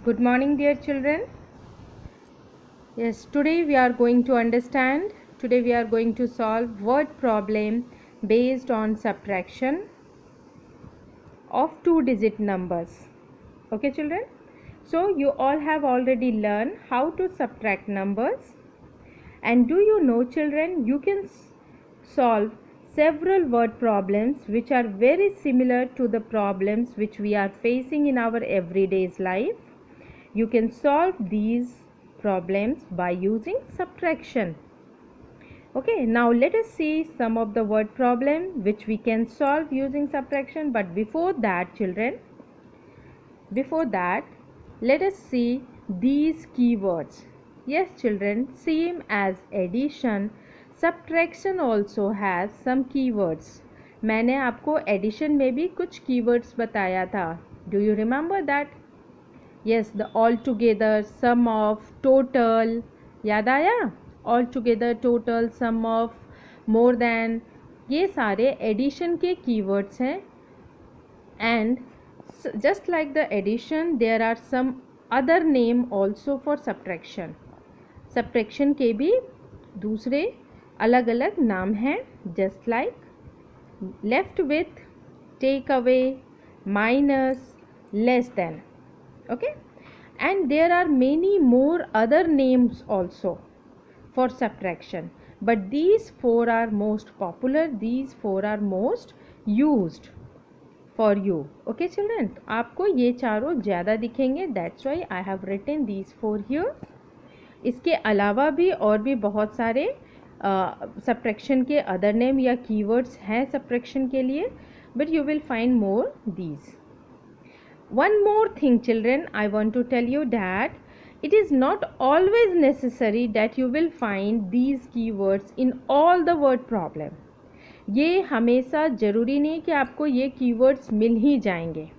Good morning, dear children. Yes, today we are going to solve word problem based on subtraction of two-digit numbers. Okay, children? So, you all have already learned how to subtract numbers. And do you know, children, you can solve several word problems which are very similar to the problems which we are facing in our everyday's life. You can solve these problems by using subtraction. Okay, now let us see some of the word problem which we can solve using subtraction. But before that, children, let us see these keywords. Yes, children, same as addition, subtraction also has some keywords. मैंने आपको addition में भी कुछ keywords बताया था. Do you remember that? Yes, the altogether, sum of, total. याद आया? Altogether, total, sum of, more than. ये सारे addition के keywords हैं. And just like the addition, there are some other name also for subtraction. Subtraction के भी दूसरे अलग अलग नाम हैं. Just like left with, take away, minus, less than. Okay, and there are many more other names also for subtraction, but these four are most popular, these four are most used for you. Okay children, आपको ये चारों ज़्यादा दिखेंगे, that's why I have written these four here. इसके अलावा भी और भी बहुत सारे subtraction के other name या keywords हैं subtraction के लिए, but you will find more these. One more thing, children, I want to tell you that it is not always necessary that you will find these keywords in all the word problem. ये हमेशा ज़रूरी नहीं कि आपको ये keywords मिल ही जाएंगे.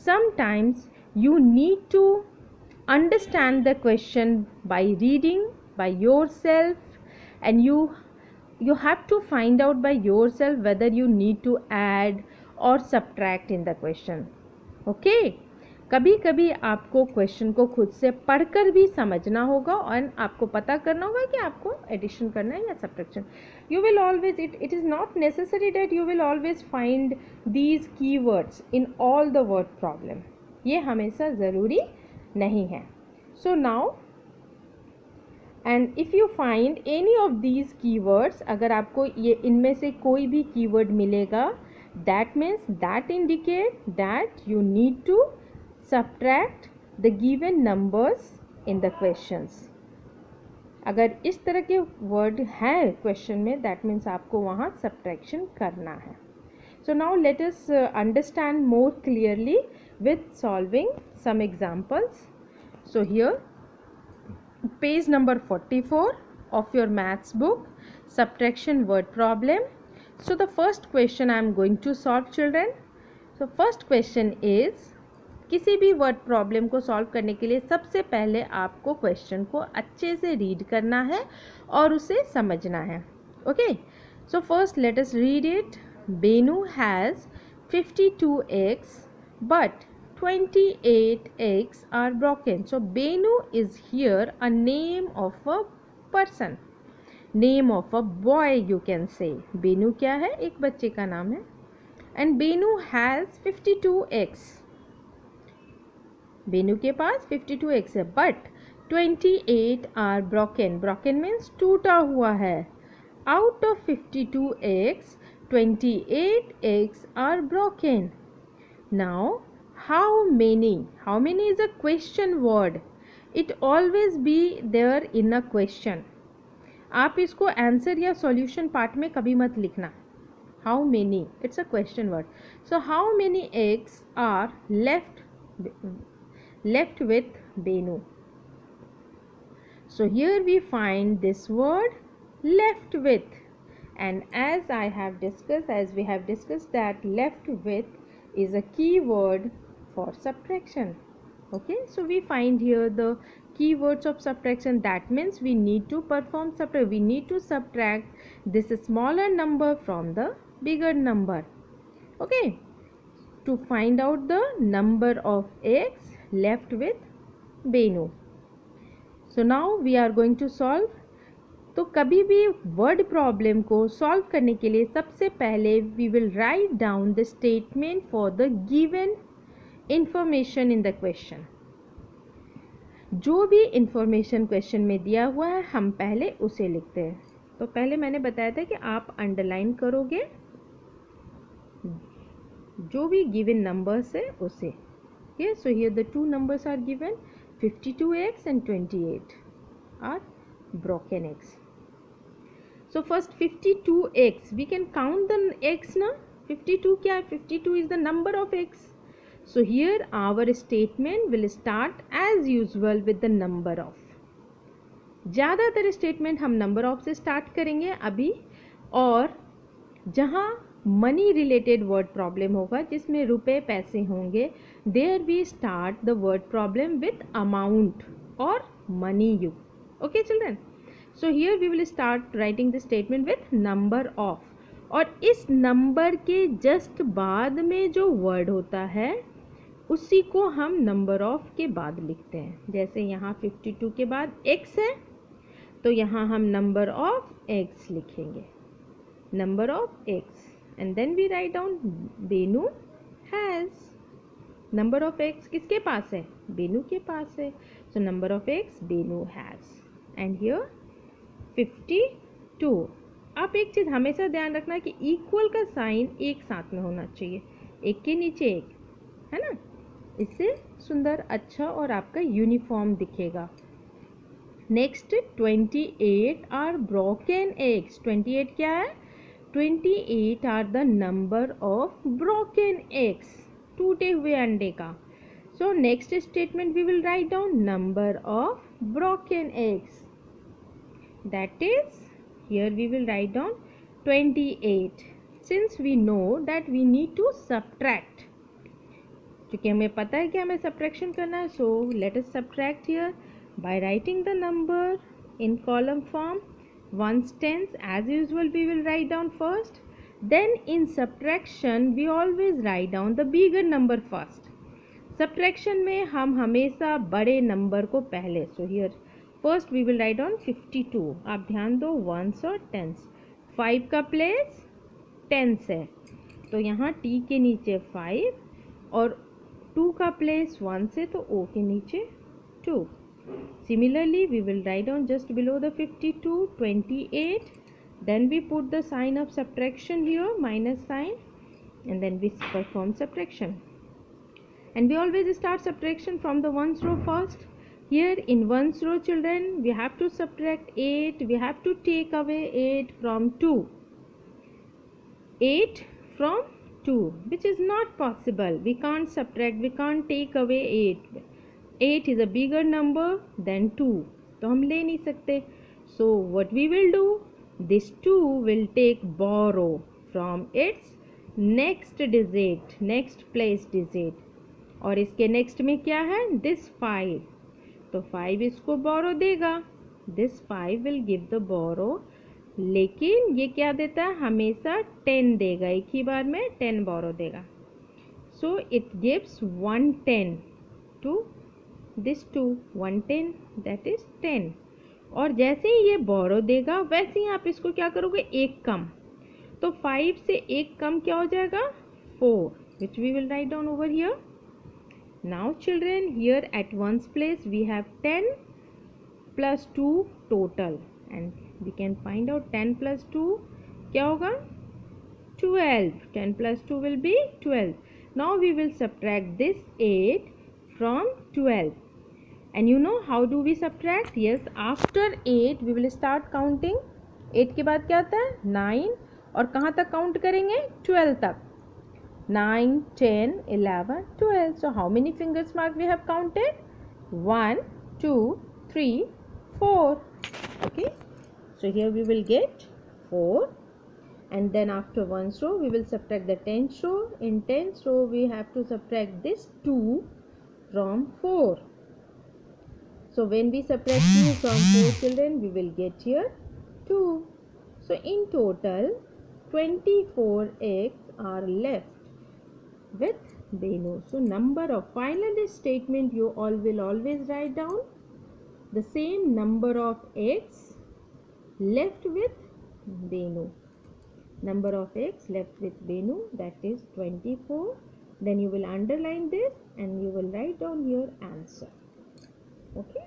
Sometimes you need to understand the question by reading by yourself, and you have to find out by yourself whether you need to add or subtract in the question. Okay कभी कभी आपको question को खुद से पढ़कर भी समझना होगा और आपको पता करना होगा कि आपको एडिशन करना है या subtraction. You will always it is not necessary that you will always find these keywords in all the word problem. ये हमेशा ज़रूरी नहीं है. So now and if you find any of these keywords, अगर आपको ये इनमें से कोई भी कीवर्ड मिलेगा, that means that indicate that you need to subtract the given numbers in the questions. अगर इस तरह के word हैं question में, that means आपको वहाँ subtraction करना है. So now let us understand more clearly with solving some examples. So here page number 44 of your maths book, subtraction word problem. So the first question I am going to solve, children. So first question is, किसी भी word problem को solve करने के लिए सबसे पहले आपको question को अच्छे से रीड करना है और उसे समझना है. Okay, so first let us read it. Benu has 52 eggs but 28 eggs are broken. So Benu is here a name of a person, name of a boy you can say. Benu क्या है? एक बच्चे का नाम है. And Benu has 52 eggs. Benu के पास 52 eggs है, but 28 are broken. Broken means टूटा हुआ है. Out of 52 eggs 28 eggs are broken. Now how many is a question word. It always be there in a question. आप इसको आंसर या सॉल्यूशन पार्ट में कभी मत लिखना. How many, it's a question word. So how many eggs are left with Benu. So here we find this word left with, and as we have discussed that left with is a key word for subtraction. Okay, so we find here the keywords of subtraction. That means we need to perform subtract. We need to subtract this smaller number from the bigger number. Okay, to find out the number of eggs left with Benu. So now we are going to solve. तो कभी भी word problem को solve करने के लिए सबसे पहले we will write down the statement for the given information in the question. जो भी इंफॉर्मेशन क्वेश्चन में दिया हुआ है हम पहले उसे लिखते हैं. तो पहले मैंने बताया था कि आप अंडरलाइन करोगे जो भी गिवन नंबर्स है उसे. Yes, so here the two numbers are given, 52x and 28 are broken x. So first 52x, we can count the x na. 52 क्या है? 52 is the number of x. So here our statement will start as usual with the number of. ज़्यादातर statement हम number of से start करेंगे अभी, और जहाँ money related word problem होगा जिसमें रुपए पैसे होंगे, there we start the word problem with amount और money you. Okay children, so here we will start writing the statement with number of, और इस नंबर के जस्ट बाद में जो वर्ड होता है उसी को हम नंबर ऑफ के बाद लिखते हैं. जैसे यहाँ 52 के बाद x है तो यहाँ हम नंबर ऑफ x लिखेंगे, number of x, and then we write down Benu has. Number of x किसके पास है? बेनू के पास है. so number of x Benu has. and here 52. आप एक चीज़ हमेशा ध्यान रखना कि इक्वल का साइन एक साथ में होना चाहिए, एक के नीचे एक, है ना. इससे सुंदर, अच्छा और आपका यूनिफॉर्म दिखेगा. Next 28 are broken eggs. 28 क्या है? 28 are the number of broken eggs, टूटे हुए अंडे का. So next statement we will write down number of broken eggs, that is here we will write down 28. Since we know that we need to subtract, क्योंकि हमें पता है कि हमें सब्ट्रैक्शन करना है, so let us subtract here by writing the number in column form. Ones tens as usual we will write down first, then in subtraction we always write down the bigger number first. Subtraction में हम हमेशा बड़े number को पहले. so here first we will write down 52. आप ध्यान दो ones और tens, 5 का प्लेस tens है तो यहाँ t के नीचे 5 और 2 का प्लेस 1 से तो o के नीचे 2. Similarly, we will write down just below the 52, 28. Then we put the sign of subtraction here, minus sign, and then we perform subtraction. And we always start subtraction from the ones row first. Here in ones row, children, we have to subtract 8. We have to take away 8 from 2. 8 from 2, which is not possible. We can't subtract, we can't take away 8. 8 is a bigger number than 2, तो हम ले नहीं सकते. so what we will do, this 2 will take borrow from its next digit, next place digit, और इसके next में क्या है? this 5, तो 5 इसको borrow देगा, this 5 will give the borrow, लेकिन ये क्या देता है? हमेशा 10 देगा, एक ही बार में 10 borrow देगा. so it gives 110 to this 2, 110, that is 10. और जैसे ही ये बोरो देगा वैसे ही आप इसको क्या करोगे? एक कम, तो 5 से एक कम क्या हो जाएगा? 4, which we will write down over here. now children, here at ones place we have 10 plus 2 total, and we can find out 10 plus 2 क्या होगा? 12. 10 plus 2 will be 12. now we will subtract this 8 from 12. and you know how do we subtract? yes, after 8 we will start counting. 8 के बाद क्या आता है? 9, और कहाँ तक काउंट करेंगे? 12 तक. 9, 10, 11, 12. so how many fingers mark we have counted? 1, 2, 3, 4. okay, so here we will get 4, and then after one row we will subtract the 10th row. in 10th row we have to subtract this 2 from 4. so when we subtract 2 from 4, children, we will get here 2. so in total 24x are left with Benu. So number of, final statement you all will always write down the same number of eggs left with Benu. Number of eggs left with Benu, that is 24. Then you will underline this and you will write down your answer. Okay.